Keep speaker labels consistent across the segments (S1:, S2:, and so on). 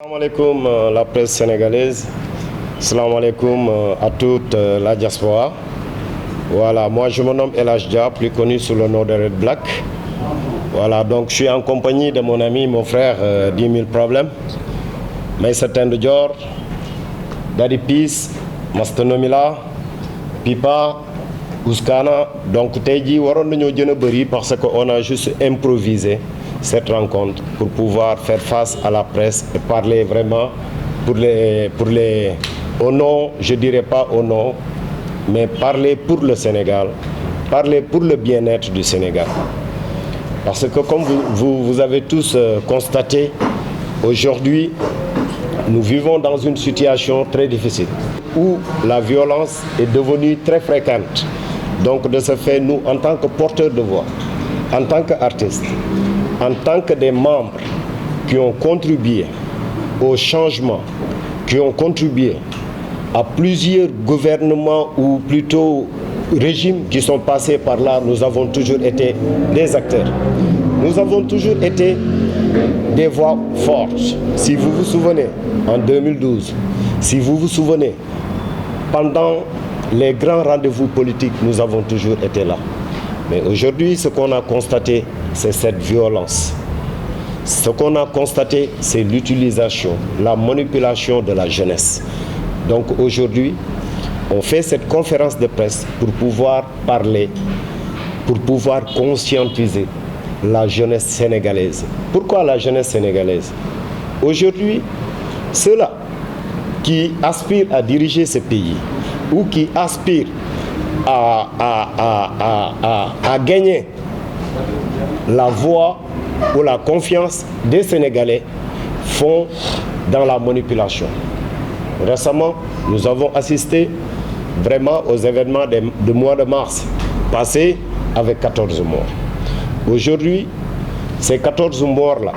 S1: Salam alaikum la presse sénégalaise, salam alaikum à toute la diaspora. Voilà, moi je me nomme El Hadj Dia, plus connu sous le nom de Red Black. Voilà, donc je suis en compagnie de mon ami, mon frère 10 000 problèmes. Maïssa Dior, Daddy Peace, Master Nomila, Pipa, Ouskana. Donc tey jii waroon nañoo jën a bëri parce qu'on a juste improvisé cette rencontre pour pouvoir faire face à la presse et parler vraiment au nom, je dirais pas au nom, mais parler pour le Sénégal, parler pour le bien-être du Sénégal. Parce que comme vous avez tous constaté, aujourd'hui, nous vivons dans une situation très difficile où la violence est devenue très fréquente. Donc de ce fait, nous, en tant que porteurs de voix, en tant qu'artistes, en tant que des membres qui ont contribué au changement, qui ont contribué à plusieurs gouvernements ou plutôt régimes qui sont passés par là, nous avons toujours été des acteurs. Nous avons toujours été des voix fortes. Si vous vous souvenez, en 2012, si vous vous souvenez, pendant les grands rendez-vous politiques, nous avons toujours été là. Mais aujourd'hui, ce qu'on a constaté, c'est cette violence. Ce qu'on a constaté, c'est l'utilisation, la manipulation de la jeunesse. Donc aujourd'hui, on fait cette conférence de presse pour pouvoir parler, pour pouvoir conscientiser la jeunesse sénégalaise. Pourquoi la jeunesse sénégalaise? Aujourd'hui, ceux-là qui aspirent à diriger ce pays ou qui aspirent à gagner la voix ou la confiance des Sénégalais font dans la manipulation. Récemment, nous avons assisté vraiment aux événements du mois de mars passé avec 14 morts. Aujourd'hui, ces 14 morts-là,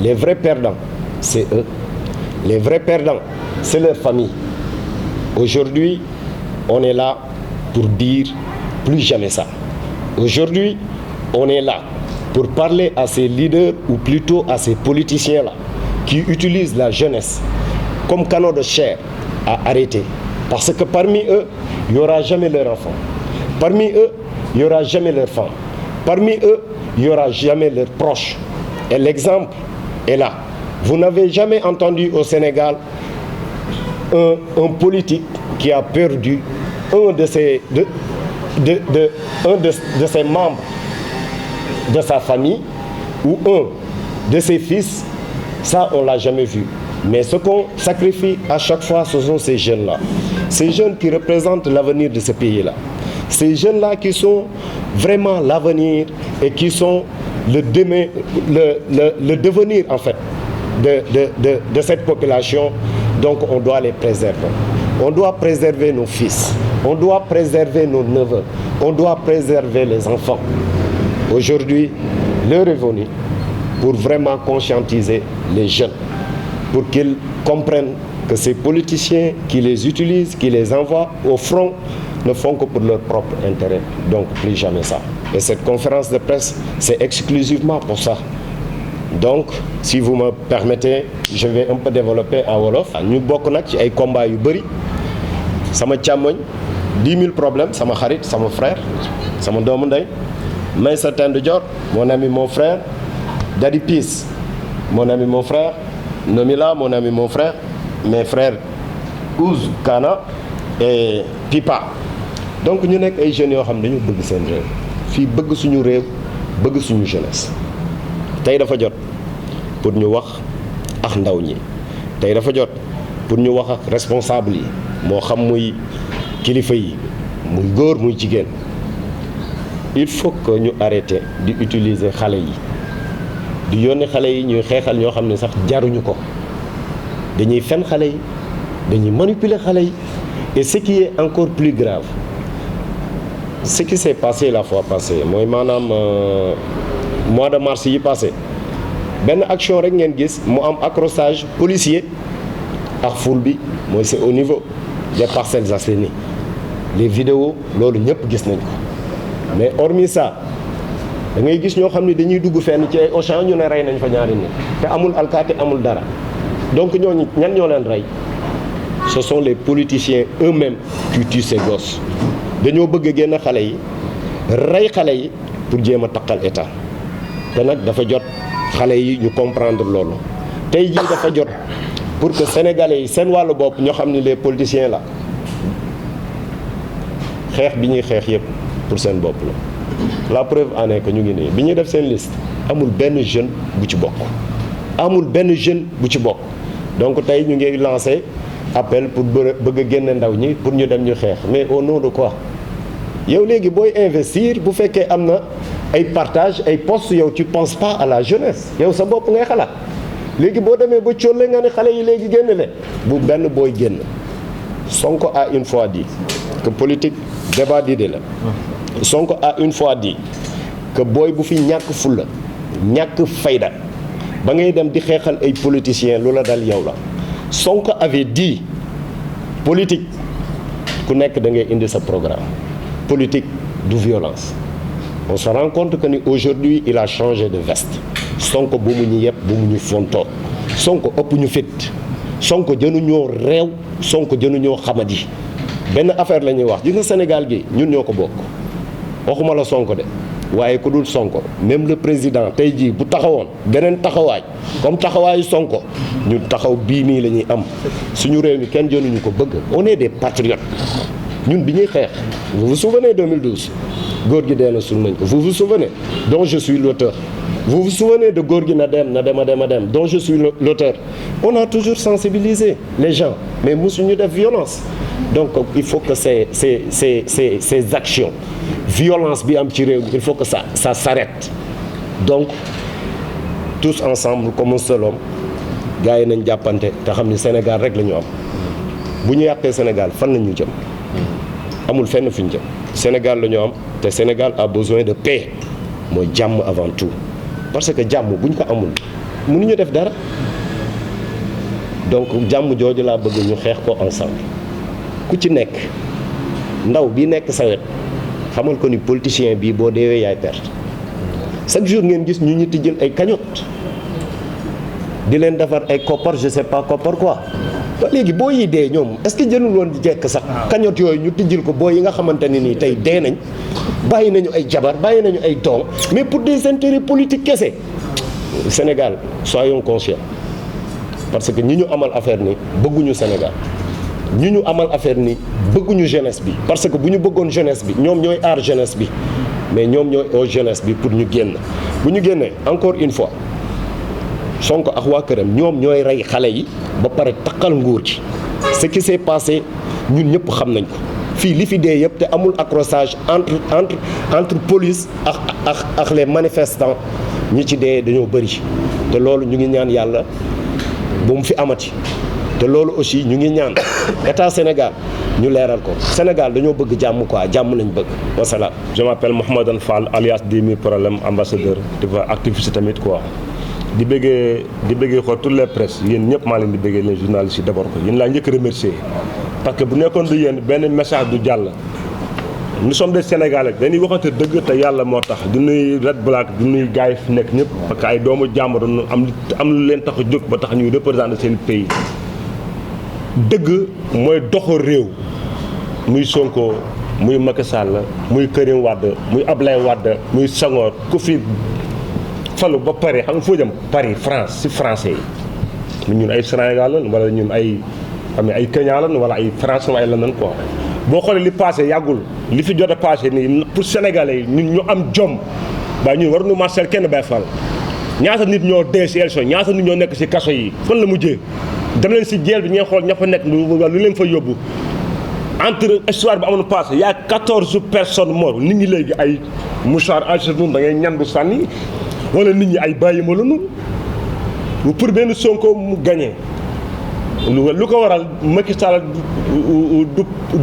S1: les vrais perdants, c'est eux. Les vrais perdants, c'est leur famille. Aujourd'hui, on est là pour dire plus jamais ça. Aujourd'hui, on est là pour parler à ces leaders ou plutôt à ces politiciens-là qui utilisent la jeunesse comme canot de chair à arrêter. Parce que parmi eux, il n'y aura jamais leurs enfants. Parmi eux, il n'y aura jamais leurs femmes. Parmi eux, il n'y aura jamais leurs proches. Et l'exemple est là. Vous n'avez jamais entendu au Sénégal un politique qui a perdu un de ses membres de sa famille ou un de ses fils. Ça, on ne l'a jamais vu. Mais ce qu'on sacrifie à chaque fois, ce sont ces jeunes-là. Ces jeunes qui représentent l'avenir de ce pays-là. Ces jeunes-là qui sont vraiment l'avenir et qui sont le devenir en fait de cette population. Donc on doit les préserver. On doit préserver nos fils. On doit préserver nos neveux. On doit préserver les enfants. Aujourd'hui, l'heure est venue pour vraiment conscientiser les jeunes, pour qu'ils comprennent que ces politiciens qui les utilisent, qui les envoient au front, ne font que pour leur propre intérêt. Donc plus jamais ça. Et cette conférence de presse, c'est exclusivement pour ça. Donc si vous me permettez, je vais un peu développer en wolof. Ñu bokk nag ci ay combats yu bëri. Sama càmmoñ 10 000 problèmes, sama xarit, sama frère, sama doomu ndey. Maïssa Dior, mon ami, mon frère. Daddy Peace, mon ami, mon frère. Nomila, mon ami, mon frère. Mes frères Ouskana et Pipa. Donc ñu nekk ay jeunes yoo xam ne dañu bëgg seen réew. Fii bëgg suñu réew, bëgg suñu jeunesse. Tey dafa jot pour ñu wax ak ndaw ñi. Tey dafa jot pour ñu wax ak responsable yi. Moo xam muy kilifa yi, muy góor muy jigéen. Il faut que ñu arrêter di utiliser xale yi. di yónni xale yi ñuy xeexal ñoo xam ne sax jaruñu ko. Dañuy fen xale yi, dañuy manipuler xale yi. Et ce qui est encore plus grave, ce qui s'est passé la fois passée mooy maanaam mois de mars yi passé benn action rek ngeen gis mu am accrochage policier ak foule bi mooy c'est au niveau des Parcelles Assainies. Les vidéos loolu ñëpp gis nañ ko. Mais hormis ça, da ngay gis ñoo xam ne dañuy dugg fenn ci ay Auchan ñu ne rey nañ fa ñaari nit te amul alkaati amul dara. donc ñooñu ñan ñoo leen rey ce sont les politiciens eux-mêmes qui tuent ces gosses dañoo bëgg a génn xale yi rey xale yi pour jéem a taqal état te nag dafa jot xale yi ñu comprendre loolu tey jii dafa jot pour que sénégalais yi seen wàllu bopp ñoo xam ni les politiciens la xeex bi ñuy xeex yëpp pour seen bopp la preuve en est que ñu ngi nii bi ñuy def seen liste amul benn jeune bu ci bokk amul benn jeune bu ci bokk donc tey ñu ngi lancé appel pour bëgg a génne ndaw ñi pour ñu dem ñu xeex mais au nom de quoi yow léegi booy investir bu fekkee am na ay partage ay postes yow tu penses pas à la jeunesse yow sa bopp ngay xalaat léegi boo demee ba cóolle nga ne xale yi léegi génn leen bu benn booy génn Sonko a une fois dit que politique débat d'idées la Sonko a une fois dit que booy bu fi ñàkk fulla ñàkk fayda ba ngay dem di xeexal ay politiciens lu la dal yow la Sonko avait dit politique ku nekk da ngay indi sa programme politique du violence on se rend compte que ni aujourd'hui il a changé de veste Sonko bu mu ñu yëpp bu mu ñu fontoo Sonko ëpp ñu fit Sonko jënu ñoo réew Sonko jënu ñoo xamadi benn affaire la ñuy wax gis nga Sénégal gi ñun ñoo ko bokk waxuma la Sonko de waaye ku dul Sonko même le président tey jii bu taxawoon beneen taxawaay comme taxawaayu Sonko ñun taxaw bii nii la ñuy am suñu réew mi kenn jënuñu ko bëgg on est des patriotes ñun bi ñuy xeex vous vous souvenez 2012 góor gi dee na sul nañ ko vous vous souvenez dont je suis l'auteur vous vous souvenez de góor gi na dem dont je suis l'auteur on a toujours sensibilisé les gens mais mosuñu def violence donc il faut que ces actions violence bi am ci réew mi il faut que ça s'arrête donc tous ensemble comme un seul homme gars yi nañ jàppante te xam ni Sénégal rek la ñu am bu ñu yàqee Sénégal fan la ñu jëm amul fenn fi ñu jëm Sénégal la ñu am te Sénégal a besoin de paix mooy jàmm avant tout parce que jàmm bu ñu ko amul mënuñu def dara donc jàmm jooju laa bëgg ñu xeex ko ensemble ku ci nekk ndaw bi nekk sa wet xamal ko ni politicien bii boo deewee yaay perte chaque jour ngeen gis ñu tijjal ay cagnotte di leen defar ay koppar je sais pas koppar quoi ba léegi boo yi dee ñoom est-ce que jëlul woon di jekk sax cagnotte yooyu ñu tijjil ko boo yi nga xamante ni nii tey dee nañ bàyyi nañu ay jabar bàyyi nañu ay doom mais pour des intérêts politiques kese Sénégal soyons conscients parce que ñi ñu amal affaire ni bëgguñu Sénégal ñi ñu amal affaire ni bëgguñu jeunesse bi parce que bu ñu bëggoon jeunesse bi ñoom ñooy aar jeunesse bi mais ñoom ñooy oo jeunesse bi pour ñu génn bu ñu génnee encore une fois Sonko ak waa këram ñoom ñooy rey xale yi ba pare taqal nguur ci ce qui s'est passé ñun ñëpp xam nañ ko fii li fi dee yëpp te amul accrochage entre police ak les manifestants ñi ci dee dañoo bëri te loolu ñu ngi ñaan yàlla bu mu fi amati te loolu aussi ñu ngi ñaan état Sénégal ñu leeral ko Sénégal dañoo bëgg jàmm quoi jàmm lañ bëgg wasalaam.
S2: Je m'appelle Mouhamadou Fall alias 10 000 problèmes ambassadeur di fa activiste tamit quoi di bëggee xool toutes les presses yéen ñëpp maa leen di bëggee les journalistes yi d'abord ko yéen laa njëkk remercier parce que bu nekkoon du yéen benn message du jàll. nous sommes des Sénégalais dañuy waxante dëgg te yàlla moo tax du nuy Red Black du nuy gars yi fi nekk ñëpp parce que ay doomu jàmbur am lu leen tax a jóg ba tax ñuy représenter seen pays. dëgg mooy doxal réew muy Sonko muy Macky Sall muy Karim Wade muy Ablaye Wade muy Senghor ku fi falu ba pare xam nga foo jëm Paris France si français yi ñun ay Sénégal lan wala ñun ay Kenya lan wala ay France ay lan quoi boo xoolee li passé yàggul li fi jot a passé nii pour sénégalais yi ñun ñu am jom ba ñun waruñu marcel kenn bay fal ñaata nit ñoo dee si élection ñaata nit ñoo nekk si kaso yi fan la mujjee dem leen si jeel bi ñeen xool ña fa nekk lu leen fa yóbbu entre histoire bi amoon passé y a 14 personnes mortes nit ñi léegi ay mouchoir ange-nun da ngay ñan bu sànni wala nit ñi ay bàyyi ma lanu pour benn Sonko mu gagné lu ko waral Macky Sall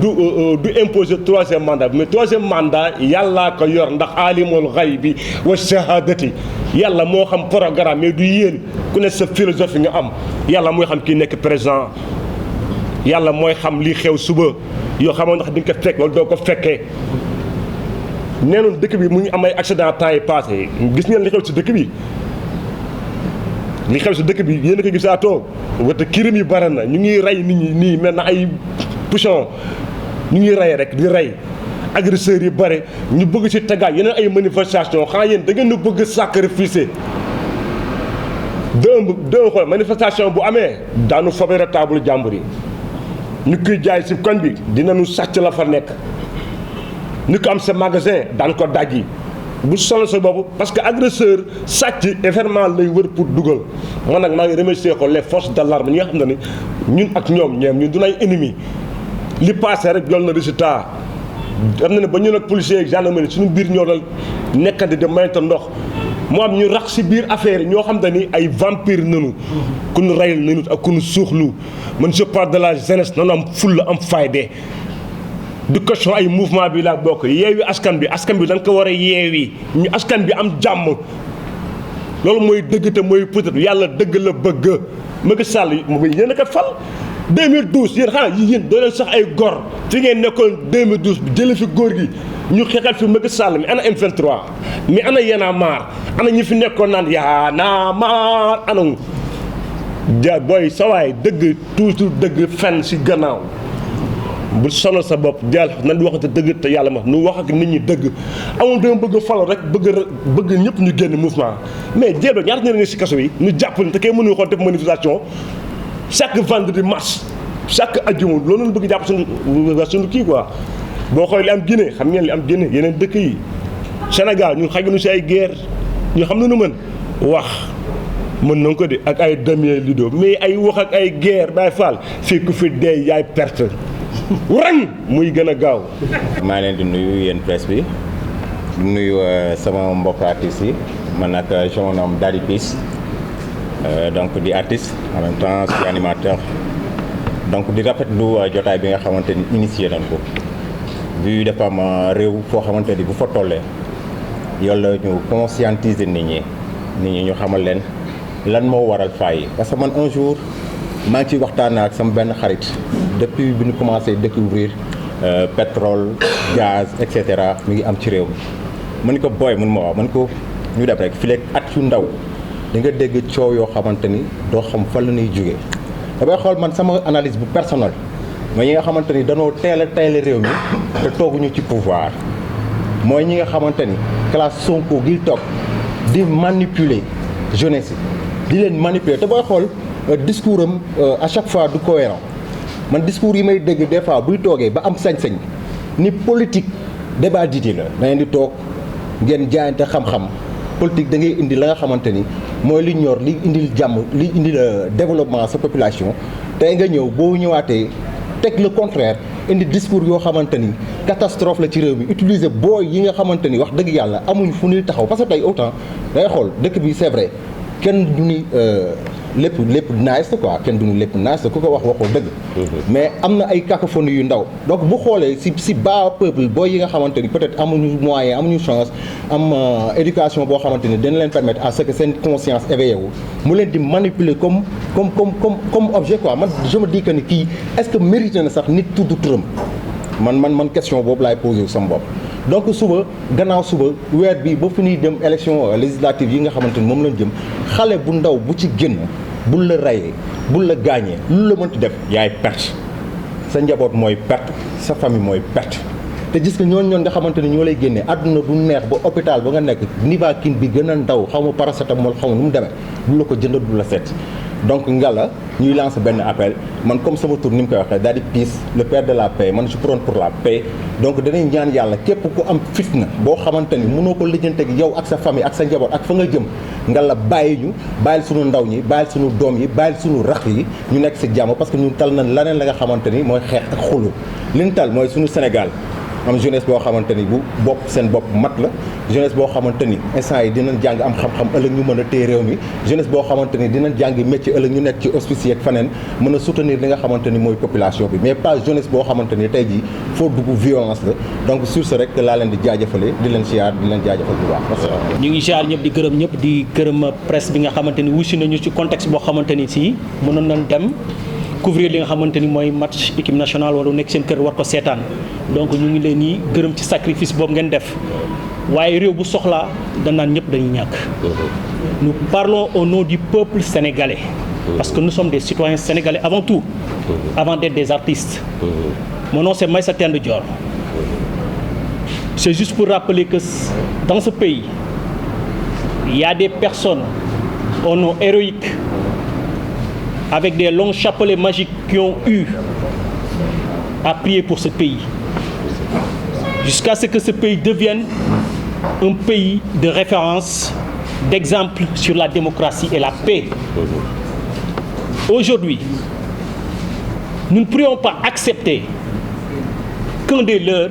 S2: du imposer troisième mandat mais troisième mandat yàllaa ko yor ndax alimul ghaybi wa shahadati yàlla moo xam programme mais du yéen ku ne sa philosophie nga am yàlla mooy xam kii nekk président yàlla mooy xam li xew suba yoo xamoon ndax di nga ko fekk wala doo ko fekkee nee noonu dëkk bi mu ngi am ay accident temps yi passé gis ngeen li xew si dëkk bi li xew si dëkk bi yéen a ko gisaatoo wate kirim yi bare na ñu ngi rey nit ñi nii mel na ay puchon ñu ngi rey rek di rey agresseurs yi bare ñu bëgg si tegaat yeneen ay manifestation xanaa yéen da ngeen ñu bëgg sacrifier deux xool manifestation bu amee daanu fobere table jàmbur yi ñu koy jaay si koñ bi dinañu sàcc la fa nekk ñu ko am sa magasin daan ko dajji bu sonal sa bopp parce que agresseur sàcc événement lay wër pour dugal man nag maa ngi remercier ko les forces de l'arme ñi nga xam ne ni ñun ak ñoom ñun du nay ennemi li passé rek loolu na résultat am na ne ba ñun ak policiers ak gendarmerie suñu biir ñoo dal nekkante de mayante ndox moo am ñu rax si biir affaire yi ñoo xam te ni ay vampire nanu ku ñu reyal nanu ak ku ñu suuxlu man je parle de la jeunesse nanu am fulla am fayde du question ay mouvement bi laa bokk yeewi askan bi dañ ko war a yeewi ñu askan bi am jàmm loolu mooy dëgg te mooy peut-être yàlla dëgg la bëgg Macky Sall mu yéen a ko fal 2012 yéen xanaa yéen doo leen sax ay gor fi ngeen nekkoon 2012 bi jëlee fi góor gi ñu xeexal fi Macky Sall mi ana M23 mi ana Y'en a marre ana ñi fi nekkoon naan Y'en a marre ana ja booy sawaay dëgg toujours dëgg fenn si gannaaw bu sonal sa bopp jàll nan di waxante dëgg te yàlla ma nu wax ak nit ñi dëgg amul dama bëgg falo rek bëgg ñëpp ñu génn mouvement mais jéem a ñaata ñu ne si kaso yi ñu jàpp te kay mënuñu xool def manifestation chaque vendredi mars chaque ajjuma loolu la bëgg jàpp suñu kii quoi boo xoolee li am Guinée xam ngeen li am Guinée yeneen dëkk yi Sénégal ñun xaj nu si ay guerre ñu xam nañu mën wax mën na ko de ak ay damier lido mais ay wax ak ay guerre Baye Fall fii ku fi dee yaay perte rang muy gën a gaaw.
S3: maa leen di nuyu yéen presse bi di nuyu sama mbokk artistes yi man nag je me nomme Daddy Peace donc di artiste en même temps je suis animateur donc di rafetlu jotaay bi nga xamante ni initié nañ ko bi dafa am réew foo xamante ni bu fa tollee yow la ñu conscientiser nit ñi ñu xamal leen lan moo waral faay yi parce que man un jour maa ngi ciy waxtaan ak sama benn xarit depuis bi ñu commencé découvrir pétrole gaz et cetera mi ngi am ci réew mi ma ni ko booy mun ma waaw man ko ñu def rek fileeg at yu ndaw di nga dégg coow yoo xamante ni doo xam fan la ñuy jógee damay xool man sama analyse bu personnel mooy ñi nga xamante ni danoo teel a réew mi te tooguñu ci pouvoir mooy ñi nga xamante ni classe Sonko gi toog di manipuler jeunesse yi di leen manipuler te booy xool discours am à chaque fois du cohérent man discours yi may dégg des fois buy toogee ba am sañ-sañ ni politique débat d'idées la da ngeen di toog ngeen jaayante xam-xam politique da ngay indi la nga xamante ni mooy li ñor li indil jàmm li indil développement sa population tey nga ñëw boo ñëwaatee teg le contraire indi discours yoo xamante ni catastrophe la ci réew mi utiliser booy yi nga xamante ni wax dëgg yàlla amuñ fu ñuy taxaw parce que tey autant day xool dëkk bi c'est vrai kenn du ni lépp nice quoi kenn du ni lépp nice ku ko wax waxoo dëgg. mais am na ay cacophonie yu ndaw donc bu xoolee si bas peuple booy yi nga xamante ni peut-être amuñu moyen amuñu chance am éducation boo xamante ni dina leen permettre à ce que seen conscience éveillé wu mu leen di manipuler comme objet quoi man je me dis que ni kii est-ce que mérité na sax nit tudd turam man question boobu laay posé sama bopp. donc suba gannaaw suba weer bi ba fi ñuy dem élection législative yi nga xamante ni moom lañ jëm xale bu ndaw bu ci génn bul la rayee bul la gaañee lu la mënti def yaay perte sa njaboot mooy perte sa famille mooy perte te gis nga ñooñu nga xamante ni ñoo lay génnee àdduna du neex ba hôpital ba nga nekk Nivaquine bi gën a ndaw xaw ma paracétamol xaw ma nu mu demee du la ko jënd du la seet donc ngalla ñuy lancer benn appel man comme sama tur ni mu koy waxee Daddy Peace le père de la paix man je prône pour la paix donc danañ ñaan yàlla képp ku am fitna boo xamante ni mënoo ko lijjanteeg yow ak sa famille ak sa njaboot ak fa nga jëm ngalla bàyyil suñu ndaw ñi bàyyil suñu doom yi bàyyil suñu rax yi ñu nekk si jàmm parce que ñun tal nañ leneen la nga xamante ni mooy xeex ak xulu li ñu tal mooy suñu Sénégal am jeunesse boo xamante ni bu bopp seen bopp mat la jeunesse boo xamante ni instant yi dinañ jàng am xam-xam ëllëg ñu mën a téye réew mi jeunesse boo xamante ni dinañ jàngi métier ëllëg ñu nekk ci hospice ak faneen mën a soutenir li nga xamante ni mooy population bi mais pas jeunesse boo xamante ni tey jii foo dugg violence la donc sur ce rek laa leen di jaajëfale di leen siyaar di leen jaajëfal bu baax.
S4: ñu ngi siyaar ñëpp di gërëm ñëpp di gërëm presse bi nga xamante ni wusi nañu ci contexte boo xamante ni si mënoon nañ dem couvrir li nga xamante ni mooy match équipe nationale wala nekk seen kër war ko seetaan donc ñu ngi leen di gërëm ci sacrifice boobu ngeen def waaye réew bu soxlaa dañ naan ñëpp dañuy ñàkk nous parlons au nom du peuple sénégalais. Parce que nous sommes des citoyens sénégalais avant tout, avant d'être des artistes. Mon nom c'est Maïssa Tende Dior. C'est juste pour rappeler que dans ce pays, il y a des personnes au nom héroïque, avec des longs chapelets magiques qui ont eu à prier pour ce pays. Jusqu'à ce que ce pays devienne un pays de référence, d'exemple sur la démocratie et la paix. Aujourd'hui, nous ne pourrions pas accepter qu'un des leurs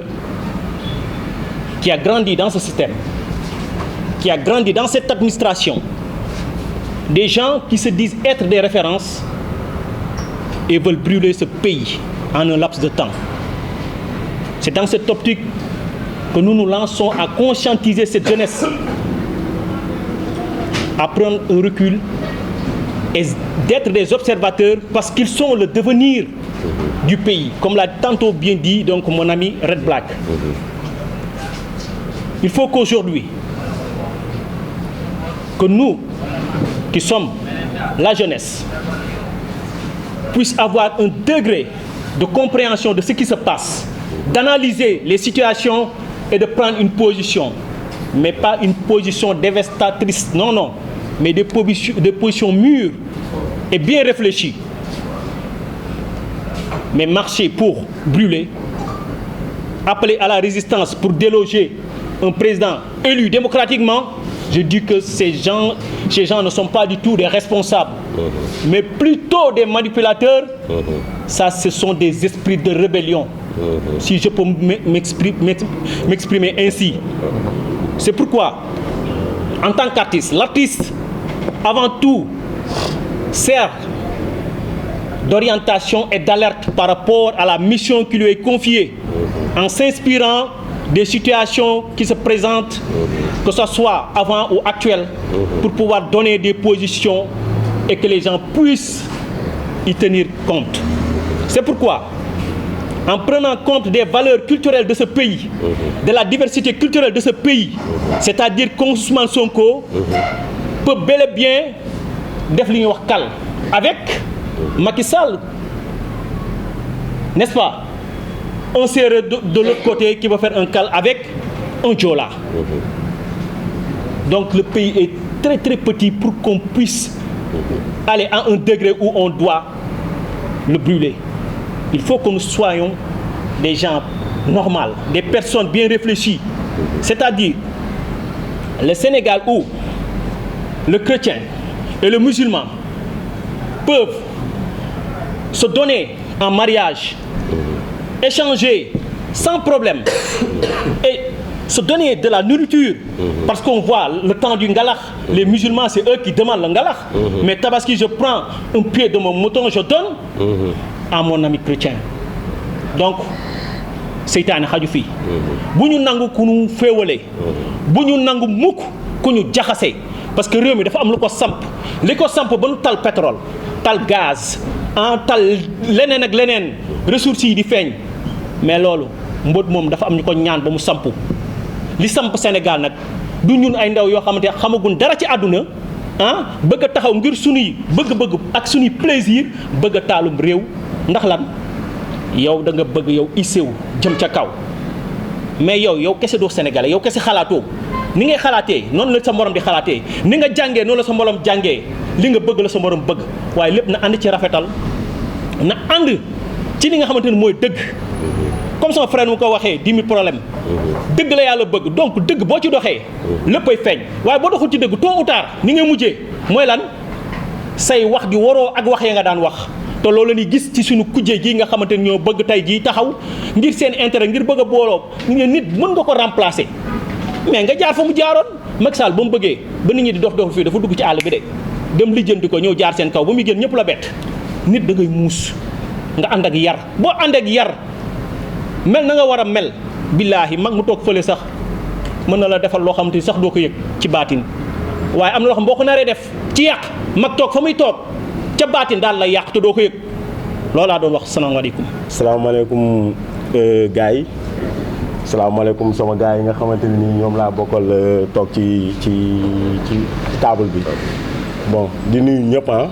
S4: qui a grandi dans ce système, qui a grandi dans cette administration, des gens qui se disent être des références et veulent brûler ce pays en un laps de temps. C'est dans cette optique que nous nous lançons à conscientiser cette jeunesse, à prendre un recul et d'être des observateurs parce qu'ils sont le devenir du pays, comme l'a tantôt bien dit donc mon ami Red Black. Il faut qu'aujourd'hui, que nous, qui sommes la jeunesse, puissent avoir un degré de compréhension de ce qui se passe, d'analyser les situations et de prendre une position, mais pas une position dévastatrice, non, mais des positions mûres et bien réfléchies. Mais marcher pour brûler, appeler à la résistance pour déloger un président élu démocratiquement, je dis que ces gens ne sont pas du tout des responsables, mais plutôt des manipulateurs. Ça, ce sont des esprits de rébellion, si je peux m'exprimer ainsi. C'est pourquoi, en tant qu'artiste, l'artiste, avant tout, sert d'orientation et d'alerte par rapport à la mission qui lui est confiée, en s'inspirant des situations qui se présentent, que ce soit avant ou actuelles, pour pouvoir donner des positions et que les gens puissent y tenir compte. C'est pourquoi, en prenant compte des valeurs culturelles de ce pays, de la diversité culturelle de ce pays, c'est-à-dire qu'Ousmane Sonko peut bel et bien def li ñuy wax kal avec Macky Sall, n'est-ce pas? Un Sérère de l'autre côté qui va faire un cal avec un Diola. Donc le pays est très très petit pour qu'on puisse aller à un degré où on doit le brûler. Il faut que nous soyons des gens normaux, des personnes bien réfléchies. C'est-à-dire le Sénégal où le chrétien et le musulman peuvent se donner en mariage, échanger sans problème et se donner de la nourriture, parce qu'on voit le temps du ngalakh, les musulmans c'est eux qui demandent le ngalakh, mais tabaski je prends un pied de mon mouton, je donne à mon ami chrétien. Donc seytaane xaju fii bu ñu nangu ku ñu féewale, bu ñu nangu mukk ku ñu jaxase, parce que réew mi dafa am lu ko samp, li ko samp ba nu tal pétrole, tal gaz, tal leneen ak leneen ressources yi di feeñ, mais loolu mbóot moom dafa am ñu ko ñaan ba mu sampu. Li samp Sénégal nag du ñun ay ndaw yoo xamante ne xamagun dara ci àdduna bëgg a taxaw ngir sunuy bëgg-bëgg ak sunuy plaisir bëgg a taalum réew. Ndax lan yow da nga bëgg yow isew jëm ca kaw, mais yow kese doo Sénégalais, yow kese xalaatoo. Ni ngay xalaatee noonu la sa morom di xalaatee, ni nga jàngee noonu la sa morom jàngee, li nga bëgg la sa morom bëgg, waaye lépp na ànd ci rafetal, na ànd ci li nga xamante ne mooy dëgg. Comme sama frère mu ko waxee 10 000 problèmes, dëgg la yàlla bëgg, donc dëgg boo ci doxee léppay feeñ, waaye boo doxul ci dëgg tôt ou tard ni ngay mujjee mooy lan say wax di waroo ak wax ya nga daan wax. te loolu la ñuy gis ci suñu kujje gi nga xamante ni ñoo bëgg tey jii taxaw ngir seen intérêt, ngir bëgg a booloo. Nit mën nga ko remplacer mais nga jaar fa mu jaaroon. Macky Sall ba mu bëggee ba nit ñi di dox fii dafa dugg ci àll bi de dem lijjanti ko ñëw jaar seen kaw ba muy génn ñëpp la bett. Nit da ngay muus nga ànd ak yar, boo ànd ak yar mel na nga war a mel, billaahi mag mu toog fële sax mën na la defal loo xamante ni sax doo ko yëg ci baatin, waaye am na loo xam boo ko naree def ci yàq, mag toog fa muy toog ca baatin daal la yàq te doo ko yëg. Loolu laa doon wax. Salaamaaleykum.
S5: Salaamaaleykum gars yi, salaamaaleykum sama gars yi nga xamante ne nii ñoom laa bokkal toog ci table bi. bon di nuyu ñëpp ah.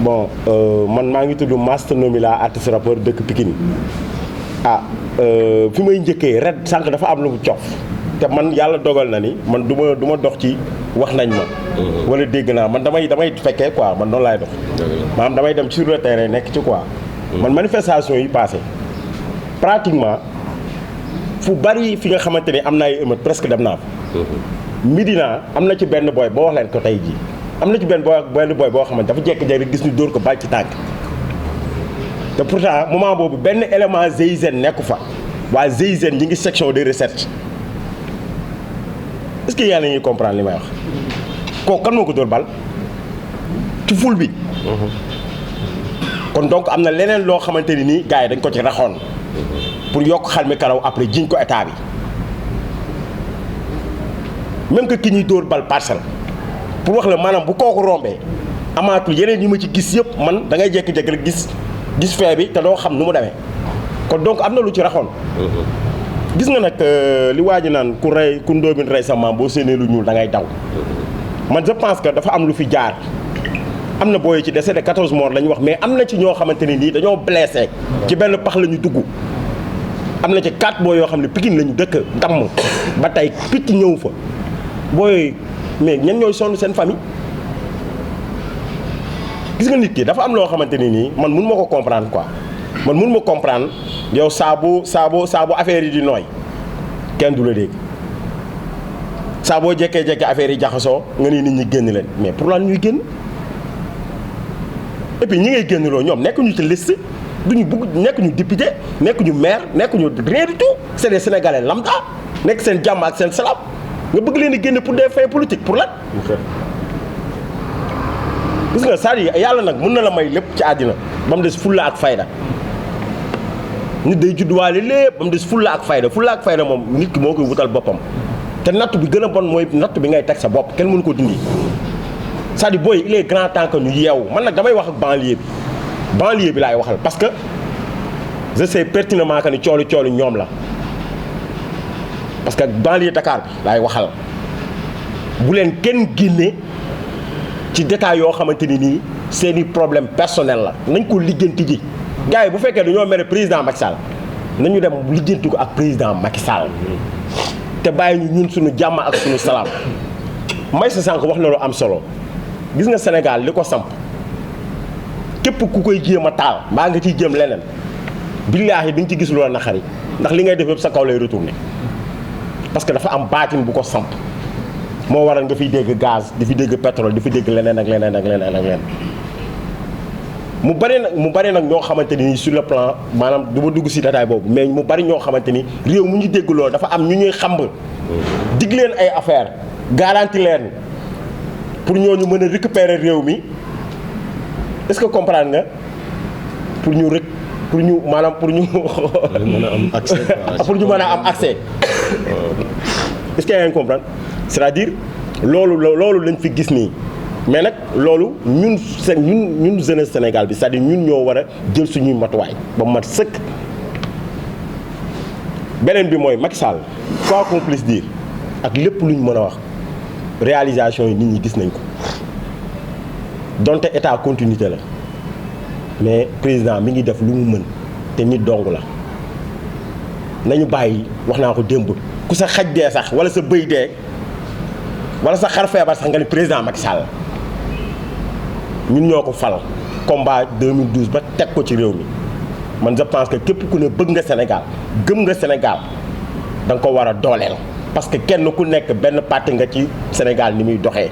S5: bon man maa ngi tudd Master Nomi la artiste rappeur dëkk Pikine fi may njëkkee ret sànq dafa am lu mu cof te man yàlla dogal na ni man du ma dox ci wax nañ ma. wala dégg naa man damay fekkee quoi man noonu laay dox. maanaam damay dem sur le terrain nekk ci quoi. man manifestation yi passé pratiquement fu bari fi nga xamante ni am na ay émeute presque dem naa fa. Médina am na ci benn boy boo wax leen ko tey jii am na ci benn boy boo xamante dafa jékki-jékki gis ñu dóor ko bàyyi ci tànk te pourtant moment boobu benn élément GIGN nekku fa waa GIGN ñi ngi section de recherche est-ce que yàlla ngi comprendre li may wax kooku kan moo ko dóor bal ci ful bi. kon donc am na leneen loo xamante ni nii gars yi dañ ko ci raxoon pour yokk xal mi karaw après jiñ ko état bi même que ki ñuy dóor bal parcelle pour wax la maanaam bu kooku rombee amaatul yeneen yi ma ci gis yëpp man da ngay jékki-jékki rek gis fee bi te doo xam nu mu demee kon donc am na lu ci raxoon. gis nga nag li waa ji naan ku ndóobin rey sa maam boo séenee lu ñuul da ngay daw man je pense que dafa am lu fi jaar. am na booy ci décédé 14 morts la ñu wax mais am na ci ñoo xamante ne nii dañoo blessé ci benn pax la ñu dugg am na ci 4 booy yoo xam ne Pikine la ñu dëkk damm ba tey picc ñëw fa booy mais ñen ñooy sonn seen famille. gis nga nit ki dafa am loo xamante ne nii man mun ma ko comprendre quoi man mun ma comprendre yow saabu affaire yi di nooy kenn du la dégg saa boo jekkee affaire yi jaxasoo nga ni nit ñi génn leen mais pour lan ñuy génn. et puis ñi ngay génn loo ñoom nekkuñu ci liste duñu bëgg nekkuñu député nekkuñu maire nekkuñu rien du tout c'est des sénégalais lambda nekk seen jàmm ak seen salaam nga bëgg leen di génne pour des fins politiques pour lan. gis nga c'est-à-dire yàlla nag mën na la may lépp ci àddina ba mu des fulla ak fayda nit day judduwaale lépp ba mu des fulla ak fayda moom nit ki moo koy wutal boppam te natt bi gën a bon mooy natt bi ngay teg sa bopp kenn mënu ko dindi. c'est-à-dire booy il est grand temps que ñu yeewu man nag damay wax ak banlieue bi laay waxal parce que je sais pertinemment que ni coolu ñoom la parce que banlieue Dakar bi laay waxal bu leen kenn génne ci détails yoo xamante ni nii seeni problème personnel la nañ ko lijjanti ji gars yi bu fekkee dañoo mere président Macky Sall nañu dem lijjanti ko ak président Macky Sall te bàyyi ñu ñun suñu jàmm ak suñu salaam may sa sànq wax na lu am solo. gis nga Sénégal li ko samp képp ku koy jéem a taal mbaa nga ciy jéem leneen billaahi di nga ci gis loola naqari ndax li ngay def yëpp sa kaw lay retourner parce que dafa am baatin bu ko samp moo waral nga fiy dégg gaz di fi dégg pétrole di fi dégg leneen ak leneen mu bari nag ñoo xamante ni sur le plan maanaam du ma dugg si détail boobu mais mu bari ñoo xamante ni réew mu ñu dégg loolu dafa am ñu ñuy xamb dig leen ay affaire garanti leen pour ñooñu mën a récupérer réew mi est-ce que comprendre nga pour ñu mën a am accès pour ñu mën a am accès est-ce que yaa ngi comprendre c'est-à-dire loolu lañ fi gis nii mais nag loolu ñun jeunesse Sénégal bi c'est-à-dire ñun ñoo war a jël suñuy matuwaay ba mat sëkk. beneen bi mooy Macky Sall quoi qu'on puisse dire ak lépp luñ mën a wax réalisation yi nit ñi gis nañ ko donte état continuité la mais président mi ngi def lu mu mën te nit dong la nañu bàyyi wax naa ko démb ku sa xaj dee sax wala sa bëy dee wala sa xar feebar sax nga ni président Macky Sall ñun ñoo ko fal combat 2012 ba teg ko ci réew mi man je pense que képp ku ne bëgg nga Sénégal gëm nga Sénégal da nga ko war a dooleel parce que kenn ku nekk benn parti nga ci Sénégal ni muy doxee